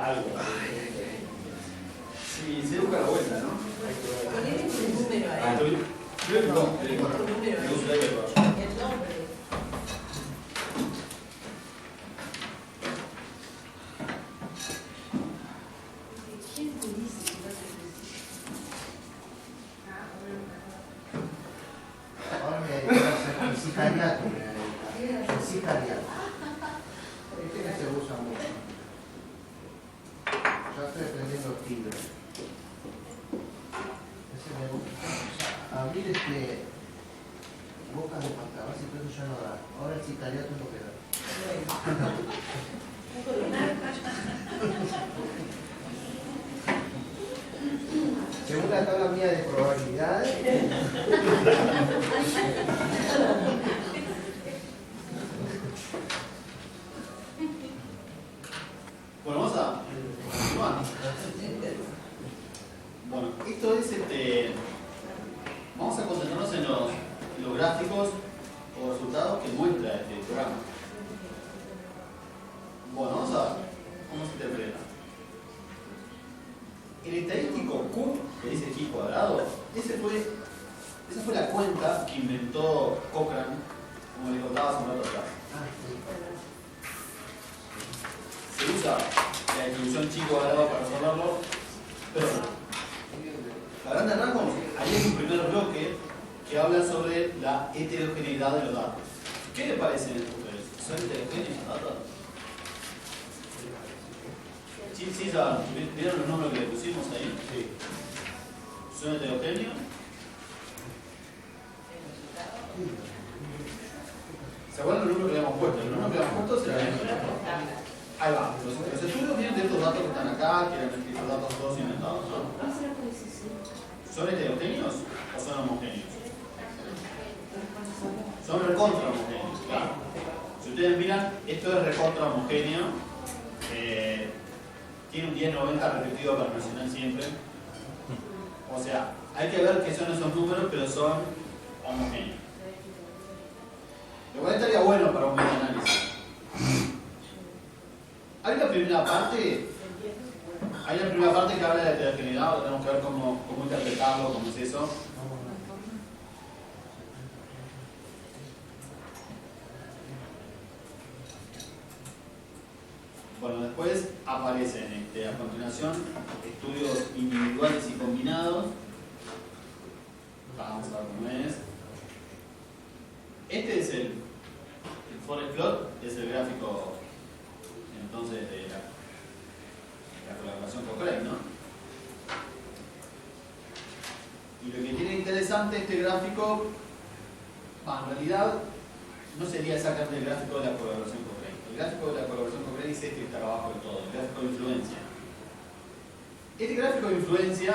algo. Sí, se busca la vuelta, ¿no? Ponele un número ahí. No, Un número ahí. El nombre. ¿Quién te dice que no te Ahora me dedico a hacer el sicariato. El sicariato. Este que se usa mucho. Yo estoy aprendiendo tigre. Ese me gusta. Abrir bocas de pantalón, si eso ya no da. Ahora el sicariato es lo que da. Según la tabla mía de probabilidades, Bueno, vamos a continuar. Bueno, esto es vamos a concentrarnos en los gráficos o resultados que muestra este programa. Bueno, vamos a ver cómo se interpreta. El estadístico Q, que dice Q cuadrado, esa fue la cuenta que inventó Cochrane, como le contaba hace un rato atrás. Se usa la distribución chi cuadrado para resolverlo, pero a grandes rasgos, ahí hay un primer bloque que habla sobre la heterogeneidad de los datos. ¿Qué le parecen a ustedes? ¿Son heterogéneos los datos? Sí, ya vieron los números que le pusimos ahí. sí. ¿Son heterogéneos? ¿Se acuerdan los números que le habíamos puesto? Los números que le habíamos puesto se ahí va. Los estudios vienen de estos datos que están acá, que eran estos datos todos inventados, ¿no? ¿Son heterogéneos o son homogéneos? Son recontra homogéneos, claro. Si ustedes miran, esto es recontra homogéneo. Tiene un 1090 repetido para mencionar siempre. O sea, hay que ver qué son esos números, pero son homogéneos. Lo cual estaría bueno para un metaanálisis. Hay la primera parte que habla de la heterogeneidad, ahora tenemos que ver cómo interpretarlo, cómo es eso. Bueno, después aparecen a continuación estudios individuales y combinados. Vamos a ver cómo es. Este es el forest plot, es el gráfico entonces de la colaboración Cochrane, ¿no? Y lo que tiene interesante este gráfico, en realidad no sería exactamente el gráfico de la colaboración Cochrane. El gráfico de la colaboración Cochrane es este que está abajo de todo, el gráfico de influencia. Este gráfico de influencia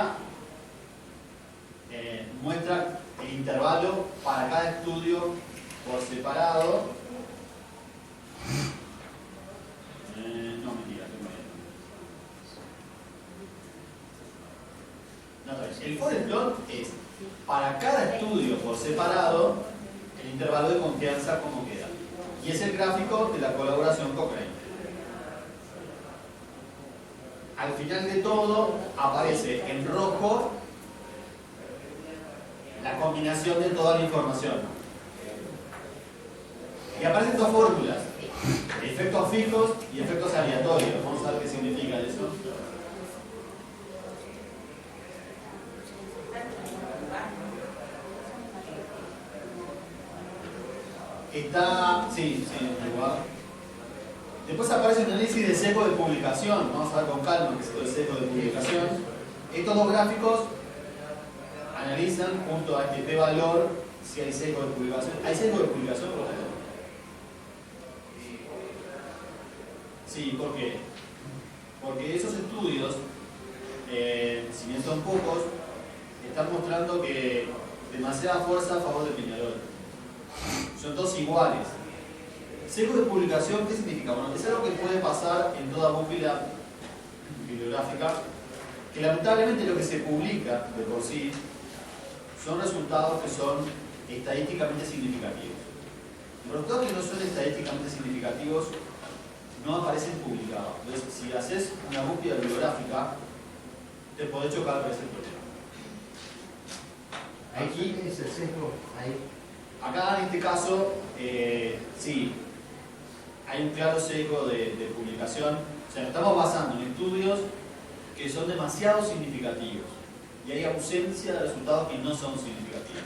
muestra el intervalo para cada estudio por separado. No, mentira, el forest plot es para cada estudio por separado el intervalo de confianza como queda. Y es el gráfico de la colaboración Cochrane. Al final de todo aparece en rojo la combinación de toda la información. Y aparecen dos fórmulas, efectos fijos y efectos aleatorios. Vamos a ver qué significa eso. Sí, igual. Después aparece un análisis de sesgo de publicación. Vamos a ver con calma qué es esto de sesgo de publicación. Estos dos gráficos analizan junto a este p-valor si hay sesgo de publicación. ¿Hay sesgo de publicación, por ejemplo? Sí, ¿por qué? Porque esos estudios, si bien son pocos, están mostrando que demasiada fuerza a favor de Peñarol. Son todos iguales. Sesgo de publicación, ¿qué significa? Bueno, es algo que puede pasar en toda búsqueda bibliográfica, que lamentablemente lo que se publica de por sí son resultados que son estadísticamente significativos. Los resultados que no son estadísticamente significativos no aparecen publicados. Entonces, si haces una búsqueda bibliográfica, te podés chocar con ese problema. Aquí es el sesgo, ahí. Acá en este caso, sí, hay un claro sesgo de publicación. O sea, nos estamos basando en estudios que son demasiado significativos y hay ausencia de resultados que no son significativos.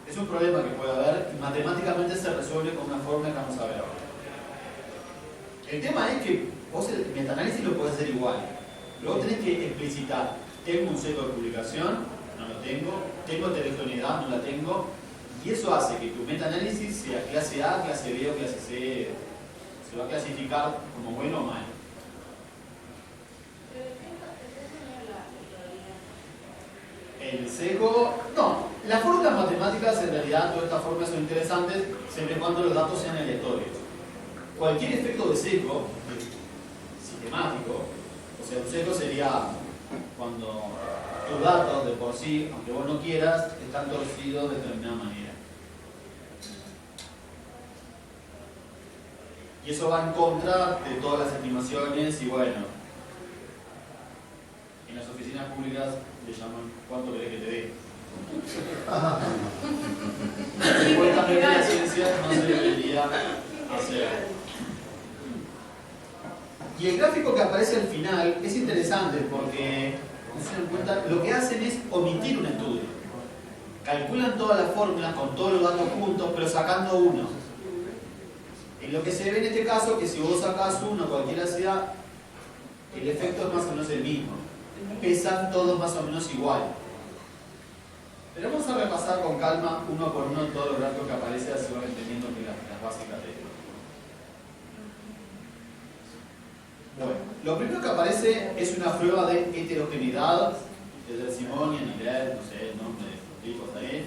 Es un problema que puede haber y matemáticamente se resuelve con una fórmula que vamos a ver ahora. El tema es que vos el metaanálisis lo podés hacer igual. Luego tenés que explicitar, ¿tengo un sesgo de publicación? No lo tengo. ¿Tengo heterogeneidad? No la tengo. Y eso hace que tu metaanálisis sea clase A, clase B o clase C. Se va a clasificar como bueno o malo. El sesgo, no, las fórmulas matemáticas en realidad todas estas fórmulas son interesantes siempre y cuando los datos sean aleatorios. Cualquier efecto de sesgo sistemático, o sea, un sesgo sería cuando tus datos de por sí, aunque vos no quieras, están torcidos de determinada manera. Y eso va en contra de todas las estimaciones y bueno, en las oficinas públicas le llaman ¿cuánto querés que te dé? Supuestamente la ciencia no se debería hacer. Y el gráfico que aparece al final es interesante porque, no se dan cuenta, lo que hacen es omitir un estudio. Calculan todas las fórmulas con todos los datos juntos, pero sacando uno. Y lo que se ve en este caso es que si vos sacás uno, cualquiera sea, el efecto es más o menos el mismo. Pesan todos más o menos igual. Pero vamos a repasar con calma uno por uno todos los gráficos que aparecen, así van entendiendo que las básicas de esto. Bueno, lo primero que aparece es una prueba de heterogeneidad, desde Simón y Anilet, no sé, el nombre de los tipos ahí.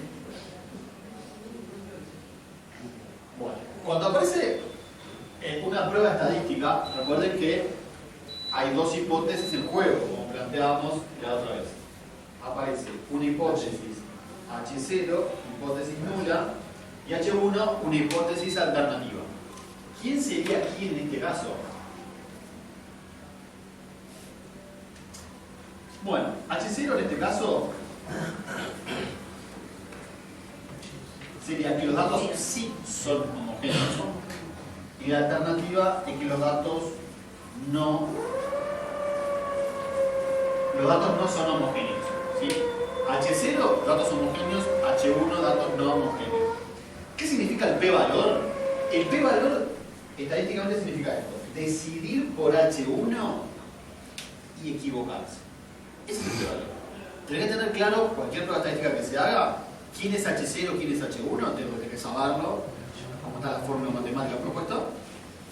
Bueno, cuando aparece una prueba estadística, recuerden que hay dos hipótesis en juego, como planteábamos la otra vez. Aparece una hipótesis H0, hipótesis nula, y H1, una hipótesis alternativa. ¿Quién sería aquí en este caso? Bueno, H0 en este caso sería que los datos sí son homogéneos y la alternativa es que los datos no son homogéneos, ¿sí? H0, datos homogéneos, H1, datos no homogéneos. ¿Qué significa el p-valor? El p-valor estadísticamente significa esto: decidir por H1 y equivocarse. Ese es el p-valor. Tenés que tener claro, cualquier prueba estadística que se haga, quién es H0, quién es H1, tenés que saberlo, como está la fórmula matemática propuesta.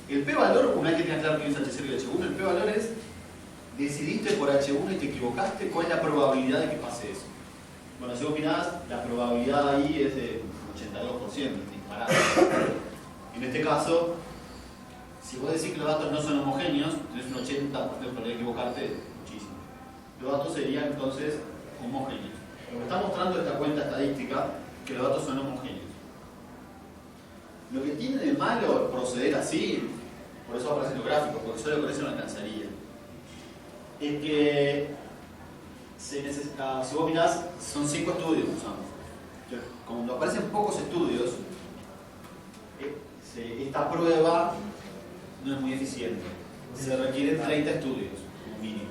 El p-valor, una vez que tengas claro quién es H0 y H1, el p-valor es decidiste por H1 y te equivocaste, ¿cuál es la probabilidad de que pase eso? Bueno, si vos mirás, la probabilidad ahí es de 82%, disparada. En este caso, si vos decís que los datos no son homogéneos, tenés un 80% de probabilidad de equivocarte, muchísimo. Los datos serían entonces homogéneos. Lo que está mostrando esta cuenta estadística es que los datos son homogéneos. Lo que tiene de malo proceder así, por eso aparecen los gráficos, porque solo con eso no alcanzaría, es que se necesita, si vos mirás, son 5 estudios que usamos. Cuando aparecen pocos estudios, esta prueba no es muy eficiente. Se requieren 30 estudios, como mínimo.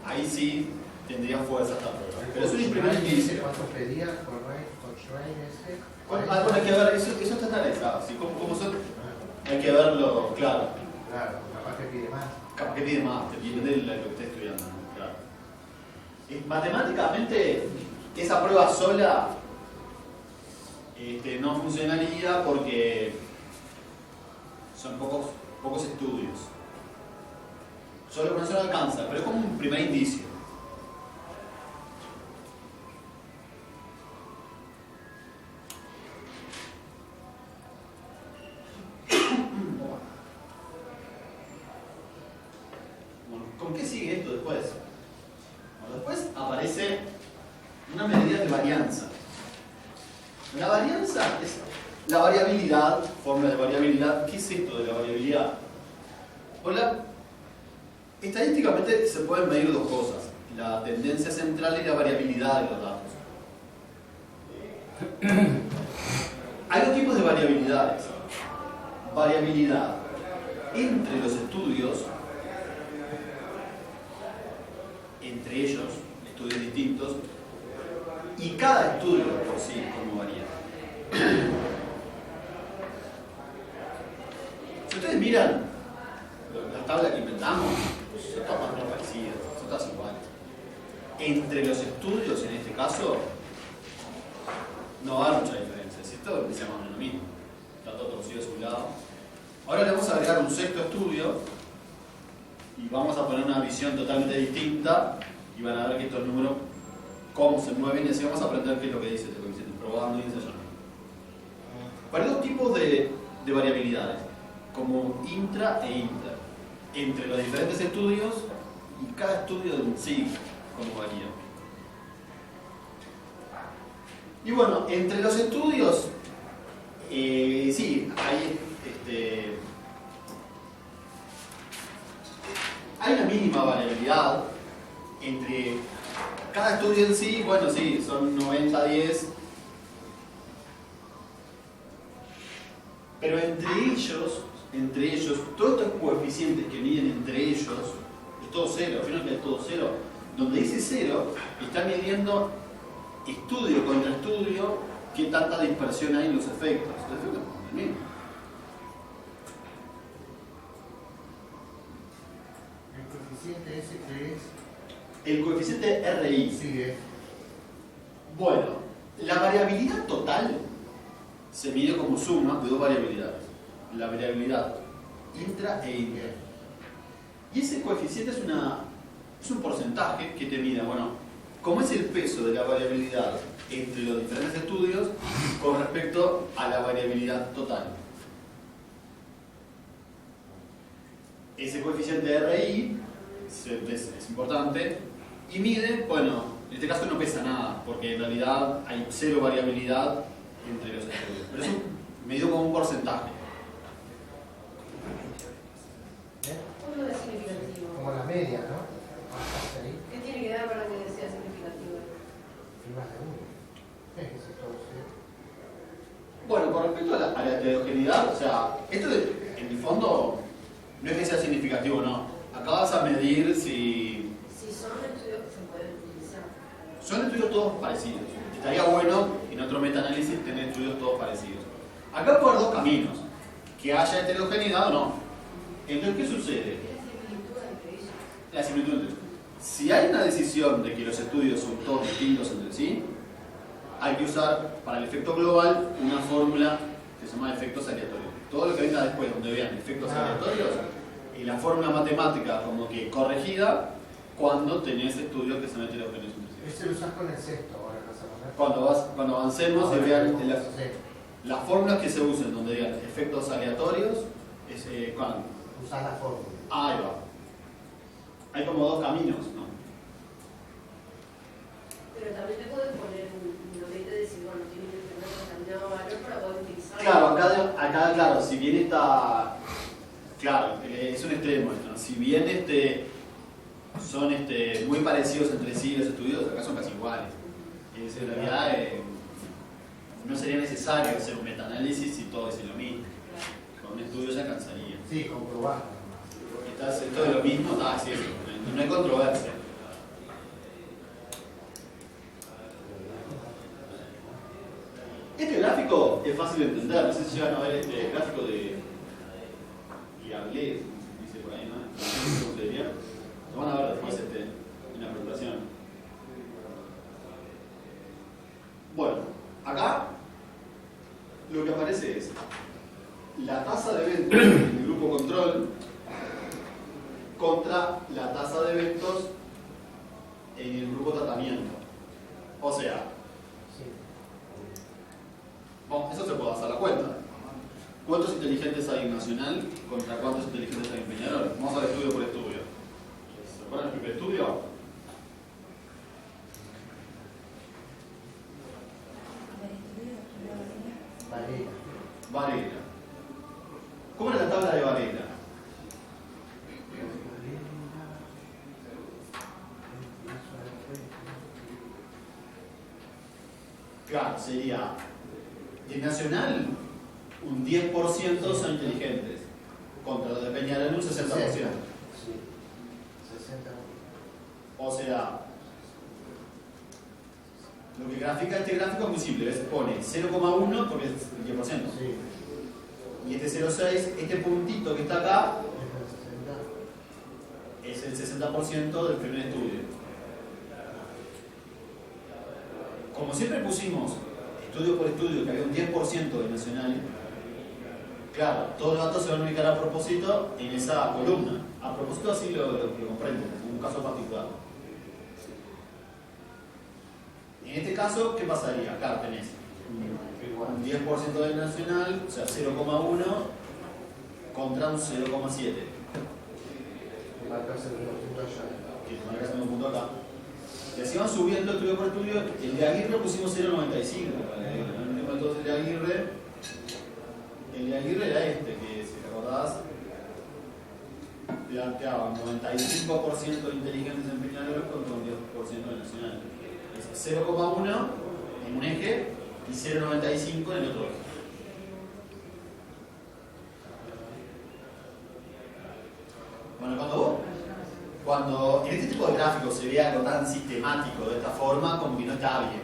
Ahí sí tendría fuerza esta prueba. Pero es un primer indicio. ¿Cuánto pedía Cochrane ese? Bueno, hay que ver, eso está analizado. ¿Sí? ¿Cómo son? Hay que verlo, claro. Claro, capaz que pide más. Capaz que pide más, depende de lo que esté estudiando. Claro. Matemáticamente, esa prueba sola no funcionaría porque son pocos estudios. Solo con eso no alcanza, pero es como un primer indicio. Bueno, ¿con qué sigue esto después? Bueno, después aparece una medida de varianza. La varianza es La variabilidad, fórmulas de variabilidad. ¿Qué es esto de la variabilidad? Hola. Estadísticamente se pueden medir dos cosas: la tendencia central y la variabilidad de los datos. Hay dos tipos de variabilidades. Variabilidad entre los estudios, entre ellos, estudios distintos, y cada estudio por sí, cómo varía. Si ustedes miran las tablas que inventamos, son todas más o menos parecidas, son todas iguales. Entre los estudios, en este caso, no va a haber mucha diferencia. Si esto es más o menos lo mismo, está todo torcido a su lado. Ahora le vamos a agregar un sexto estudio y vamos a poner una visión totalmente distinta y van a ver que estos números, cómo se mueven, y así vamos a aprender qué es lo que dice este coeficiente, probando y ensayando. Hay dos tipos de variabilidades, como intra e inter, entre los diferentes estudios y cada estudio en sí, cómo varía. Y bueno, entre los estudios, sí, hay una mínima variabilidad entre cada estudio en sí. Bueno, sí, son 90-10, pero entre ellos, todos estos coeficientes que miden entre ellos, es todo cero. Al final que es todo cero. Donde dice cero, está midiendo estudio contra estudio qué tanta dispersión hay en los efectos. Los efectos son los mismos. El coeficiente ese que es. El coeficiente RI. Sí, Bueno, la variabilidad total se mide como suma de dos variabilidades. La variabilidad intra e inter. Y ese coeficiente es un porcentaje que te mide, bueno, cómo es el peso de la variabilidad entre los diferentes estudios con respecto a la variabilidad total. Ese coeficiente RI es importante y mide, bueno, en este caso no pesa nada, porque en realidad hay cero variabilidad entre los estudios, pero es medido como un porcentaje. ¿Cómo es significativo? Como la media, ¿no? ¿Qué tiene que dar para que sea significativo? Y más de uno. Eso es todo cero. Bueno, con respecto a la heterogeneidad, o sea, esto en el fondo no es que sea significativo o no. Acá vas a medir si son estudios que se pueden utilizar. son estudios todos parecidos. Estaría bueno en otro metaanálisis tener estudios todos parecidos. Acá puede haber dos caminos: que haya heterogeneidad o no. Entonces, ¿qué sucede? La similitud entre ellos. Si hay una decisión de que los estudios son todos distintos entre sí, hay que usar para el efecto global una fórmula que se llama efectos aleatorios. Todo lo que venga después, donde vean efectos aleatorios, y la fórmula matemática como que corregida cuando tenés estudios que son heterogéneos entre sí. Ese lo usas con el sexto ahora, vas a poner. Cuando avancemos y vean Sí. las fórmulas que se usen donde digan efectos aleatorios, ¿cuándo? Usas la fórmula. Ahí va. Hay como dos caminos, ¿no? Pero también te puedes poner un nombre y decir, bueno, tiene que tener determinado valor para poder utilizarlo. Claro, acá claro, si bien está. Claro, es un extremo esto, ¿no? Si bien son muy parecidos entre sí los estudios, acá son casi iguales. En realidad no sería necesario hacer un metaanálisis si todo es lo mismo. Con un estudio ya cansaría. Sí, comprobar. Todo es lo mismo, sí, no hay controversia. Este gráfico es fácil de entender, no sé si llegan a ver este gráfico de Diablé, dice por ahí, ¿no? ¿Cómo se diría? Lo van a ver después en la presentación. Bueno, acá lo que aparece es la tasa de eventos en el grupo control contra la tasa de eventos en el grupo tratamiento. O sea, bueno, eso se puede hacer la cuenta. ¿Cuántos inteligentes hay en Nacional contra cuántos inteligentes hay en Peñarol? Vamos a ver estudio por estudio. ¿Se acuerdan el primer estudio? Vale. claro, sería de Nacional un 10% son inteligentes, contra los de Peñarol un 60%. Sí, 60. O sea, lo que grafica este gráfico es muy simple, ¿ves? Pone 0,1 porque es el 10%. Sí. Y este 0,6, este puntito que está acá, es el 60% del primer estudio. Como siempre pusimos estudio por estudio que había un 10% de Nacional, claro, todos los datos se van a ubicar a propósito en esa columna. A propósito así lo comprenden, en un caso particular. En este caso, ¿qué pasaría? Acá tenés un 10% del Nacional, o sea 0,1 contra un 0,7. Que marca el punto acá. Y así van subiendo estudio por estudio. El de Aguirre pusimos 0,95. Entonces el de Aguirre era este, que si te acordás, planteaba un 95% de inteligentes en Peñarol contra un 10% de Nacional. Es 0,1 en un eje y 0,95 en el otro eje. Bueno, cuando en este tipo de gráficos se ve algo tan sistemático de esta forma, como que no está bien.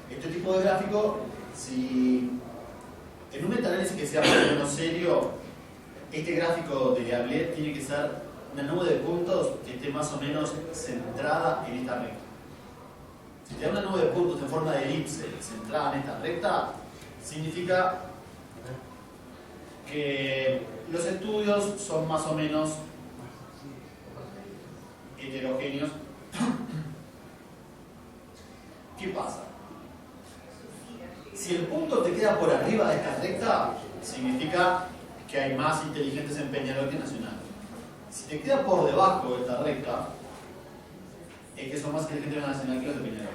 Este tipo de gráfico, si en un metaanálisis que sea más o menos serio, este gráfico de Gablet tiene que ser una nube de puntos que esté más o menos centrada en esta recta. Si te da una nube de puntos en forma de elipse centrada en esta recta, significa que los estudios son más o menos heterogéneos. ¿Qué pasa? Si el punto te queda por arriba de esta recta, significa que hay más inteligentes en Peñarol que en Nacional. Si te queda por debajo de esta recta, es que son más inteligentes en Nacional que los de Peñarol.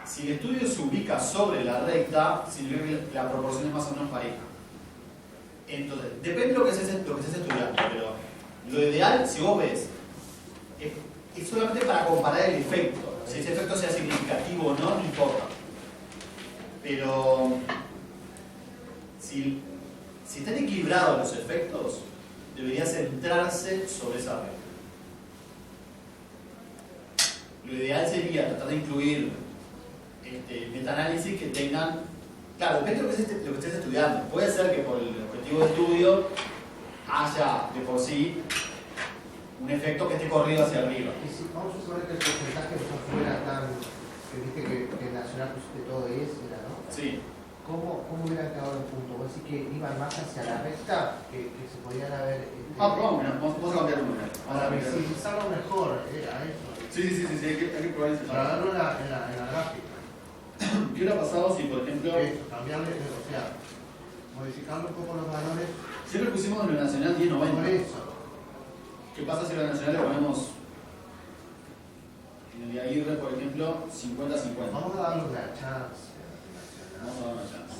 Si el estudio se ubica sobre la recta, significa que la proporción es más o menos pareja. Entonces, depende de lo que estés estudiando, pero lo ideal, si vos ves, es solamente para comparar el efecto. Si ese efecto sea significativo o no, no importa. Pero si están equilibrados los efectos, debería centrarse sobre esa recta. Lo ideal sería tratar de incluir metaanálisis que tengan, claro, depende de lo que estés estudiando. Puede ser que por el objetivo de estudio haya de por sí un efecto que esté corrido hacia arriba. Y si vamos a suponer que el porcentaje no fuera tan, que viste que Nacional pusiste todo es, era, ¿no? Sí. ¿Cómo hubiera quedado el punto? ¿Vos decís que iban más hacia la recta? Que se podían haber... Vamos a cambiar un número. Para visibilizarlo mejor, era eso. Sí, hay que probar eso. Para verlo en la gráfica. ¿Qué hubiera pasado si, por ejemplo, Cambiarle, o sea, modificando un poco los valores? siempre pusimos en el Nacional 10-90? Por eso. ¿Qué pasa si en el Nacional le ponemos, en el de Aguirre, por ejemplo, 50-50? Vamos a darle una chance. Vamos a dar una chance.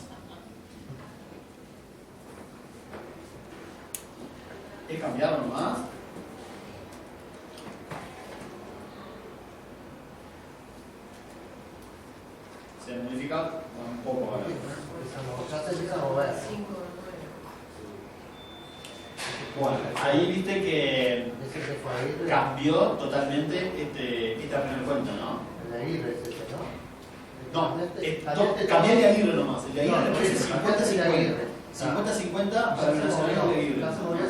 ¿Es cambiarlo nomás? Se modifica un poco ahora. Ya se empieza a mover. 5, Bueno, ahí viste que Ese que fue ahí, cambió totalmente esta primera cuenta, ¿no? el de Aguirre es ese, ¿no? Cambié el de Aguirre nomás. El de Aguirre le parece 50-50. Aguirre. 50-50 para el Nacional y el de Aguirre. Ya se movió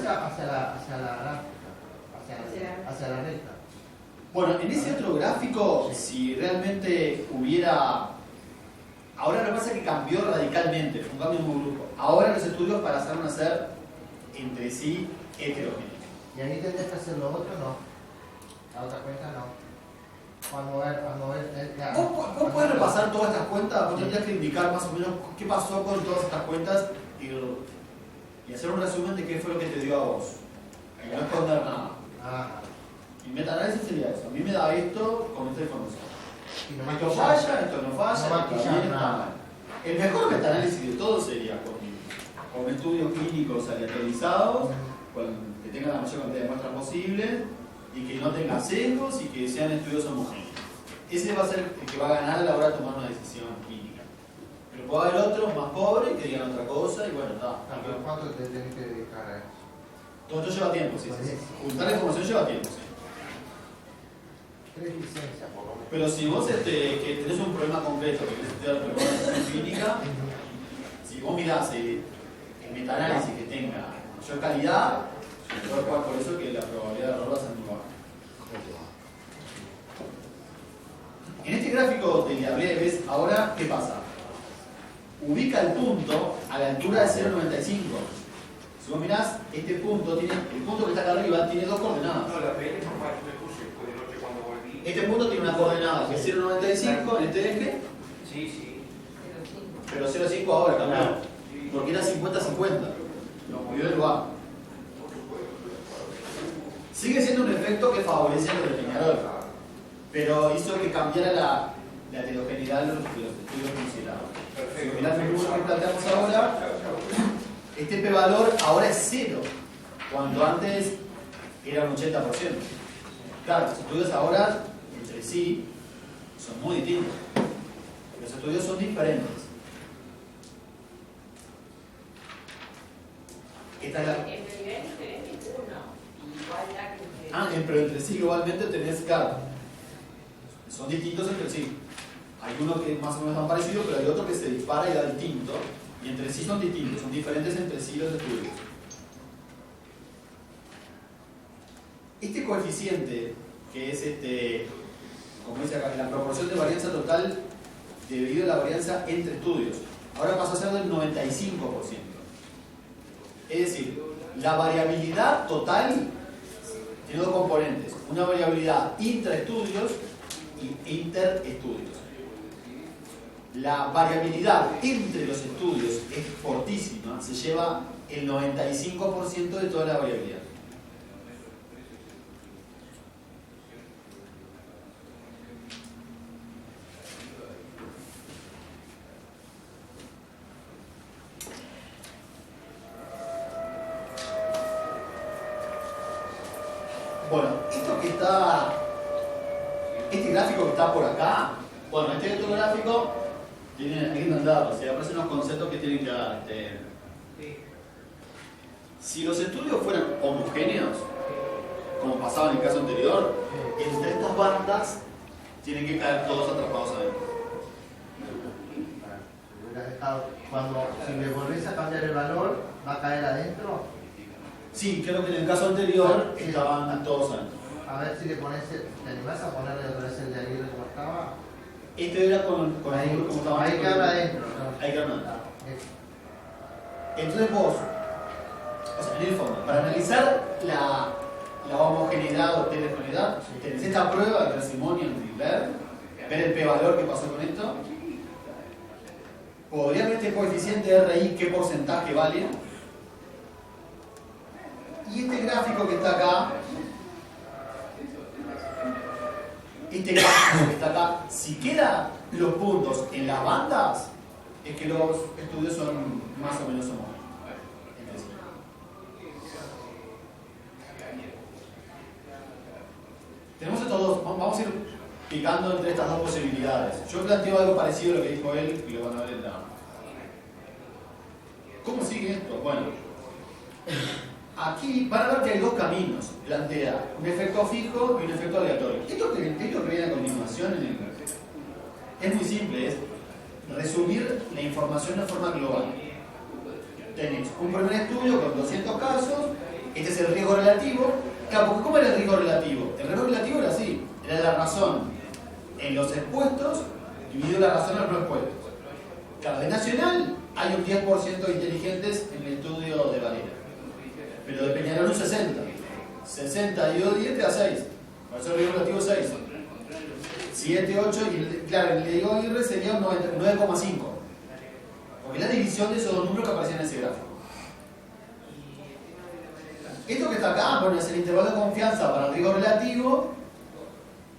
hacia la recta. Bueno, en ese otro gráfico, si realmente hubiera... Ahora lo que pasa es que cambió radicalmente, fue un cambio muy brusco. Ahora los estudios pasaron a ser entre sí heterogéneos. Y ahí tendrías que hacer lo otro, no. La otra cuenta no. Cuando ver, ¿Vos podés repasar todas estas cuentas? Vos tendrías que indicar más o menos qué pasó con todas estas cuentas y hacer un resumen de qué fue lo que te dio a vos. Y no esconder nada. Y metaanálisis sería eso. A mí me da esto con esta información. Esto falla, esto no falla, esto está bien, está mal. El mejor metaanálisis de todo sería con estudios clínicos aleatorizados, que tengan la mayor cantidad de muestras posible y que no tengan sesgos y que sean estudios homogéneos. ese va a ser el que va a ganar a la hora de tomar una decisión clínica. Pero puede haber otros más pobres que digan otra cosa y bueno, está. ¿Pero cuánto te tenés que dedicar a eso? Todo esto lleva tiempo, sí. Juntar la información lleva tiempo, sí. 3 licencias por lo menos. Pero si vos que tenés un problema concreto, que querés estudiar una decisión clínica, si vos mirás el metaanálisis que tenga mayor calidad, por eso que la probabilidad de error va a ser muy baja. En este gráfico del que hablé, ¿ves? Ahora, ¿qué pasa? Ubica el punto a la altura de 0,95. Si vos mirás, este punto tiene, el punto que está acá arriba tiene dos coordenadas. No, la pedí por más, me puse después de noche cuando volví. Este punto tiene una coordenada que es 0,95 en este eje, Sí, sí. pero 0,5 ahora cambió. Porque era 50-50. Lo movió del lugar. Sigue siendo un efecto que favorece a los de Peñarol, pero hizo que cambiara la heterogeneidad de los estudios considerados. Si mirás el número que planteamos ahora, este p-valor ahora es 0, cuando antes era un 80%. Claro, los estudios ahora entre sí son muy distintos. Los estudios son diferentes. Esta es la... En nivel tenés ninguno. Igual ya que pero entre sí globalmente tenés, claro, son distintos entre sí. Hay uno que más o menos tan parecido, pero hay otro que se dispara y da distinto. Y entre sí son distintos, son diferentes entre sí los estudios. Este coeficiente, que es como dice acá, la proporción de varianza total debido a la varianza entre estudios, ahora pasa a ser del 95%. Es decir, la variabilidad total tiene dos componentes, una variabilidad intraestudios y interestudios. La variabilidad entre los estudios es fortísima, se lleva el 95% de toda la variabilidad. Bueno, este gráfico que está por acá, bueno, este otro gráfico hay que entenderlo, o sea, aparecen unos conceptos que tienen que dar. Si los estudios fueran homogéneos, como pasaba en el caso anterior, entre estas bandas tienen que caer todos atrapados adentro. Si le volvés a cambiar el valor, ¿va a caer adentro? Sí, creo que en el caso anterior estaban todos adentro. A ver si le pones, ¿te animás a ponerle otra vez el de Aguirre como estaba? Este era con Ahí, el como estaba. ahí cabe adentro, ¿no? Ahí cabe adentro. Entonces vos, o sea, en el fondo, para analizar la homogeneidad o heterogeneidad, tenés esta prueba de Simonian y ver el p-valor que pasó con esto. Podría ver este coeficiente de RI, qué porcentaje vale. Y este gráfico que está acá, si quedan los puntos en las bandas, es que los estudios son más o menos homogéneos. Tenemos estos dos, vamos a ir picando entre estas dos posibilidades. Yo planteo algo parecido a lo que dijo él y lo van a ver en la... ¿Cómo sigue esto? Bueno, aquí van a ver que hay dos caminos. Plantea un efecto fijo y un efecto aleatorio. Esto que viene a continuación es muy simple, es resumir la información de forma global. Tenés un primer estudio con 200 casos, este es el riesgo relativo. Claro, porque ¿cómo era el riesgo relativo? El riesgo relativo era así, era la razón en los expuestos dividido la razón en los no expuestos. Claro, de nacional hay un 10% de inteligentes en el estudio de Valera, pero de Peñarol un 60. 60 dividido 10 te da 6, por eso el riesgo relativo es 6. 7, 8, y claro, el riesgo Aguirre sería un 9,5. Porque es la división de esos dos números que aparecían en ese gráfico. Esto que está acá, bueno, es el intervalo de confianza para el riesgo relativo,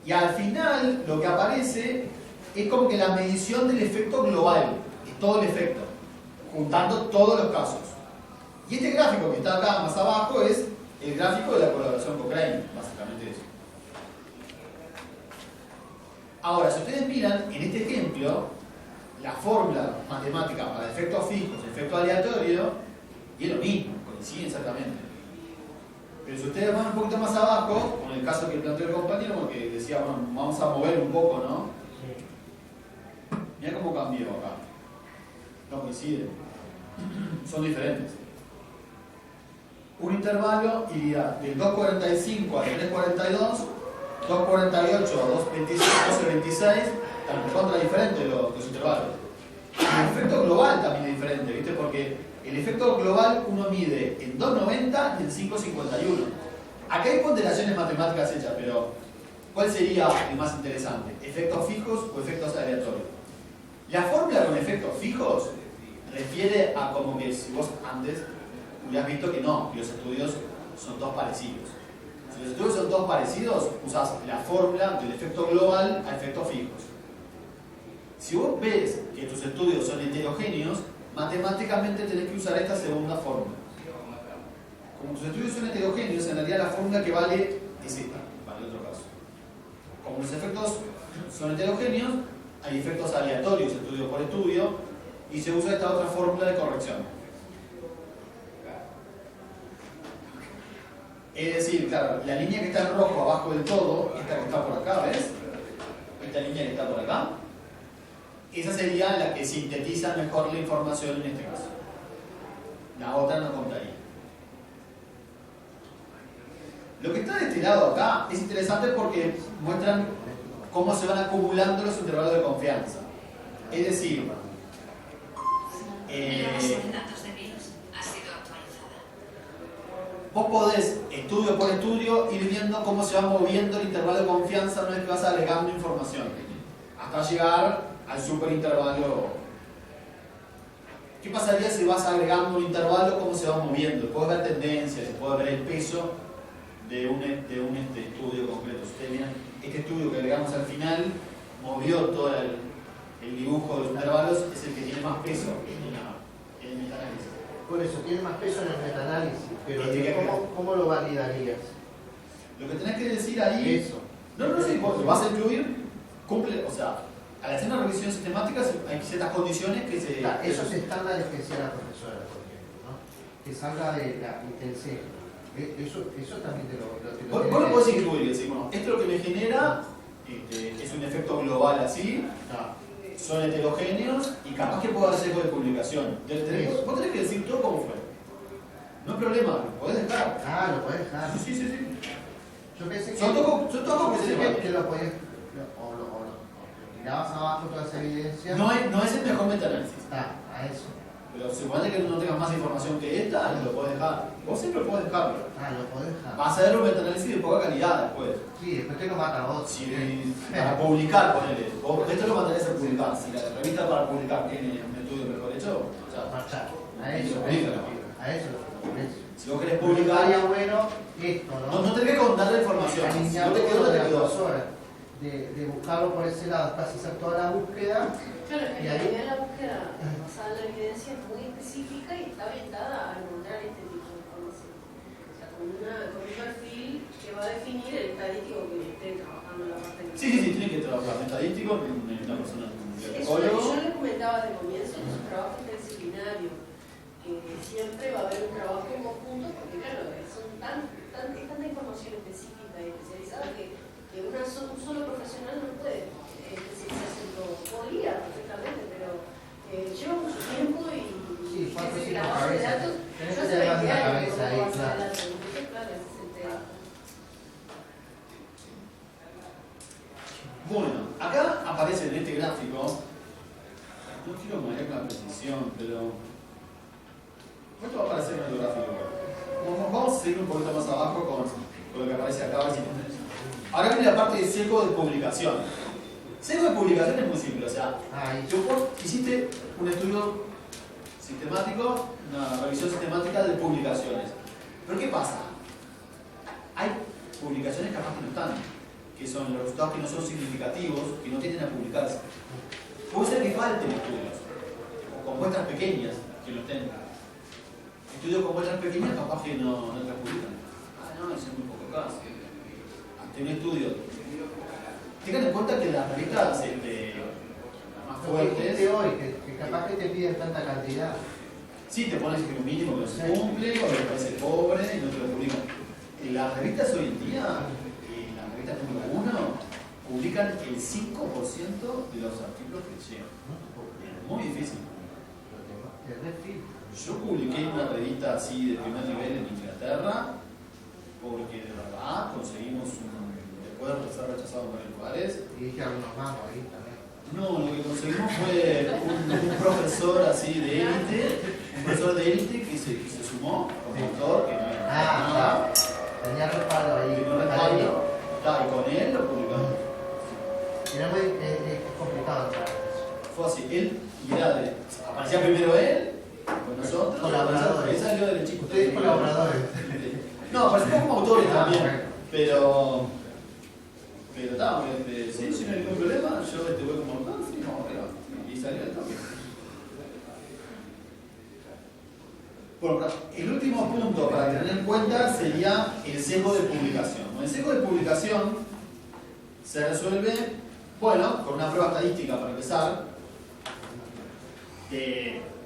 y al final lo que aparece es como que la medición del efecto global, es todo el efecto, juntando todos los casos. Y este gráfico que está acá más abajo es el gráfico de la colaboración Cochrane, básicamente eso. Ahora, si ustedes miran, en este ejemplo, la fórmula matemática para efectos fijos, efecto aleatorio, y es lo mismo, coincide exactamente. Pero si ustedes van un poquito más abajo, con el caso que planteó el compañero, porque decía, bueno, vamos a mover un poco, ¿no? Mira cómo cambió acá. No coinciden. Son diferentes. Un intervalo iría del 2.45 al 3.42, 2.48 a 12.26, están contra diferentes los intervalos. El efecto global también es diferente, ¿viste? Porque el efecto global uno mide en 2.90 y en 5.51. Acá hay ponderaciones matemáticas hechas, pero ¿cuál sería el más interesante? ¿Efectos fijos o efectos aleatorios? La fórmula con efectos fijos refiere a como que si vos antes hubieras visto que no, que los estudios son todos parecidos. Si los estudios son todos parecidos, usás la fórmula del efecto global a efectos fijos. Si vos ves que tus estudios son heterogéneos, matemáticamente tenés que usar esta segunda fórmula. Como tus estudios son heterogéneos, en realidad la fórmula que vale es esta, para el otro caso. Como los efectos son heterogéneos, hay efectos aleatorios, estudio por estudio, y se usa esta otra fórmula de corrección. Es decir, claro, la línea que está en rojo abajo del todo, esta que está por acá, ¿ves? Esta línea que está por acá, esa sería la que sintetiza mejor la información en este caso. La otra no contaría. Lo que está de este lado acá es interesante porque muestran cómo se van acumulando los intervalos de confianza. Es decir, La base de datos de virus ha sido actualizada. vos podés, estudio por estudio, ir viendo cómo se va moviendo el intervalo de confianza una vez que vas agregando información, hasta llegar al superintervalo. ¿Qué pasaría si vas agregando un intervalo? ¿Cómo se va moviendo? Puedes ver tendencias, puedes ver el peso de un estudio concreto. Si ustedes miran, este estudio que agregamos al final movió todo el dibujo de los intervalos, es el que tiene más peso en el metaanálisis. Por eso, tiene más peso en el metaanálisis, pero Sí, ¿cómo lo validarías? Lo que tenés que decir ahí, Eso. no sé, vos lo vas a incluir, cumple, o sea, al hacer una revisión sistemática hay ciertas condiciones que se... Claro, esos estándares que decía la profesora, por ejemplo, ¿no? Que salga de la intensidad. Eso también te lo Vos lo podés incluir y decir, bueno, esto es lo que me genera, es un efecto global así, son heterogéneos y capaz que puedo hacer sesgo de publicación. Vos tenés que decir todo cómo fue. No hay problema, lo podés dejar. Ah, lo podés dejar. Sí. Yo pensé que... Son todos que lo podés... O tirabas abajo toda esa evidencia. No es el mejor metaanálisis. A eso. Pero supone que no tengas más información que esta, lo podés dejar. Vos siempre podés dejarlo. Lo podés dejar. Vas a ver un metaanálisis de poca calidad después. Sí, después te lo mata a vos. Si para publicar, ponele. Esto lo mandarías a publicar. Si la revista para publicar tiene un estudio mejor hecho, ya. Marchar. A eso. Si vos querés Publicaría publicar, bueno esto, ¿no? no tenés que contar la información. Si Alinear no te quedó, todo no de te la quedó. profesora. De buscarlo por ese lado, casi hacer toda la búsqueda. Claro, Y en ahí- realidad la búsqueda basada en la evidencia es muy específica y está orientada a encontrar este tipo de información. O sea, con un perfil que va a definir el estadístico que esté trabajando en la parte de... Sí, tiene que trabajar estadístico en una persona. Eso es lo que yo les comentaba de comienzo, es un trabajo interdisciplinario, que siempre va a haber un trabajo en conjunto, porque claro, son tanta información específica y especializada que un solo profesional no puede especializarse en todo. Podría perfectamente, pero lleva mucho tiempo y Sí, falta ese así la trabajo de cabeza. datos, Tenés yo que hace llevar 20 la años cabeza ahí, como base de claro. datos, entonces claro, ese es el tema. Bueno, acá aparece en este gráfico, no quiero manejar con la precisión, pero esto va a aparecer en el gráfico. Vamos a seguir un poquito más abajo con lo que aparece acá. Ahora viene la parte de sesgo de publicación. Sesgo de publicación es muy simple, o sea, vos hiciste un estudio sistemático, una revisión sistemática de publicaciones. Pero ¿qué pasa? Hay publicaciones capaz que no están, que son los resultados que no son significativos, que no tienden a publicarse. Puede ser que falten estudios, o con muestras pequeñas que no estén. Estudios con muestras pequeñas capaz que no las publican. No, eso es muy poco caso. Ante un estudio tengan en cuenta que las revistas más Lo que dijiste fuertes, hoy, que capaz que te piden tanta cantidad. sí te pones que un mínimo que no se cumple, o que parece pobre y no te lo publican. Las revistas hoy en día, las revistas número 1, publican el 5% de los artículos que llegan. Es muy difícil. Es re fino. Yo publiqué una revista así de primer nivel en Inglaterra, porque de verdad conseguimos después de ser rechazado en varios lugares. Y dije algunos más ahí también. No, lo que conseguimos fue un profesor así de élite, un profesor de élite que se sumó como autor, que no era nada, Tenía respaldo ahí. que no respaldo, y con él lo publicamos. Era muy complicado entrar. Fue así, él y aparecía primero él, con nosotros, Colaboradores. él salió del chico. Ustedes colaboradores. No, aparecimos como autores también, Bueno. pero está, sí, si no hay ningún problema, yo voy como autor, sí, no, pero, y salió el toque. Bueno, el último punto para tener en cuenta sería el sesgo de publicación. El sesgo de publicación se resuelve, bueno, con una prueba estadística para empezar.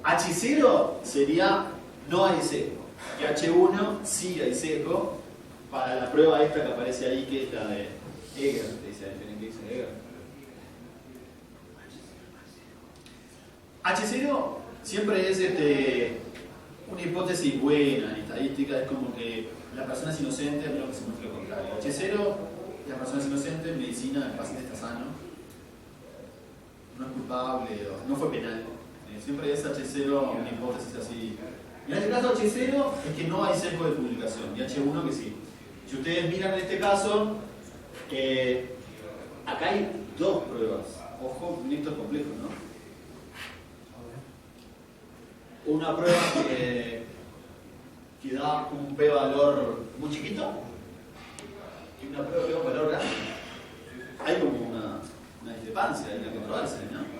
H0 sería no hay sesgo, y H1 sí hay sesgo para la prueba esta que aparece ahí, que es la de Eger. ¿Tienen que decir Eger? H0 siempre es una hipótesis buena en estadística, es como que la persona es inocente a menos que se muestre lo contrario. H0, la persona es inocente, en medicina el paciente está sano, no es culpable, no fue penal. Siempre es H0 una hipótesis así. Y en este caso H0 es que no hay sesgo de publicación, y H1 que sí. Si ustedes miran en este caso, acá hay dos pruebas. Ojo, esto es complejo, ¿no? Una prueba que da un p-valor muy chiquito y una prueba que da un valor grande. Hay como una discrepancia, hay que controlarse, ¿no?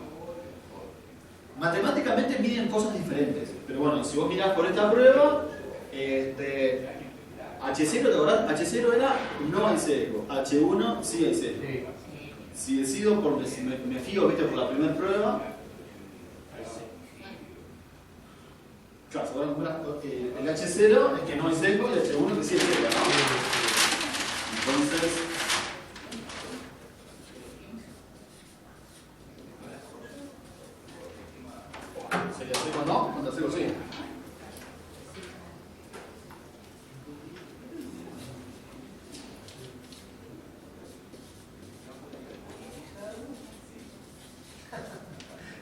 Matemáticamente miden cosas diferentes, pero bueno, si vos mirás por esta prueba, H0, ¿te acordás? H0 era no hay sesgo, H1 sí hay sesgo. Sí. Si decido, si me fío, ¿viste? Por la primera prueba, claro, el H0 es que no hay sesgo y el H1 que sí hay sesgo, ¿no? Entonces, ¿sería sesgo no? ¿Contra sesgo sí?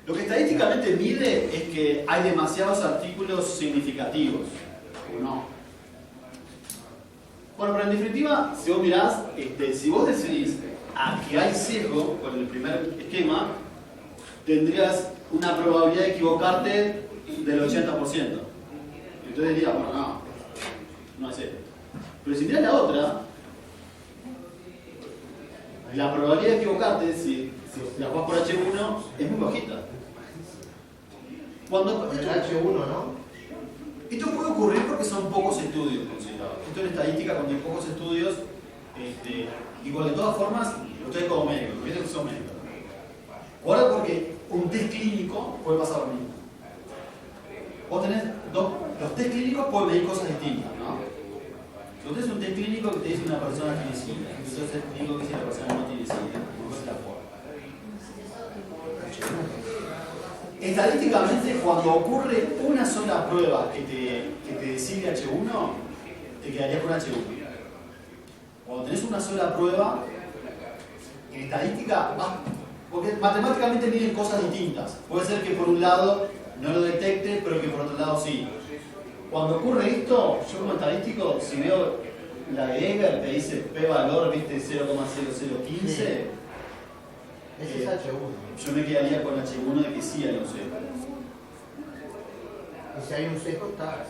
Lo que estadísticamente mide es que hay demasiados artículos significativos, ¿o no? Bueno, pero en definitiva, si vos mirás, si vos decidís que hay sesgo con el primer esquema, tendrías una probabilidad de equivocarte del 80%. Y entonces dirías, bueno, no hay sesgo. Pero si mirás la otra, la probabilidad de equivocarte, si la jugás por H1, es muy bajita. Con el H1, ¿no? Esto puede ocurrir porque son pocos estudios considerados. Esto en estadística, cuando hay pocos estudios, igual de todas formas, ustedes como médicos, que son médicos. Ahora porque un test clínico puede pasar lo mismo. Vos tenés los test clínicos pueden medir cosas distintas, ¿no? Si vos tenés un test clínico que te dice una persona tiene SIDA, y otro test clínico que dice una persona no tiene SIDA, ¿cómo se la forma? Estadísticamente, cuando ocurre una sola prueba que te decide H1, te quedarías con H1. Cuando tenés una sola prueba, en estadística, porque matemáticamente miden cosas distintas. Puede ser que por un lado no lo detecte, pero que por otro lado sí. Cuando ocurre esto, yo como estadístico, si veo la de Eger que dice p-valor, viste, 0,0015, Ese es H1. yo me quedaría con H1 de que sí hay un sesgo. Y si hay un sesgo, está.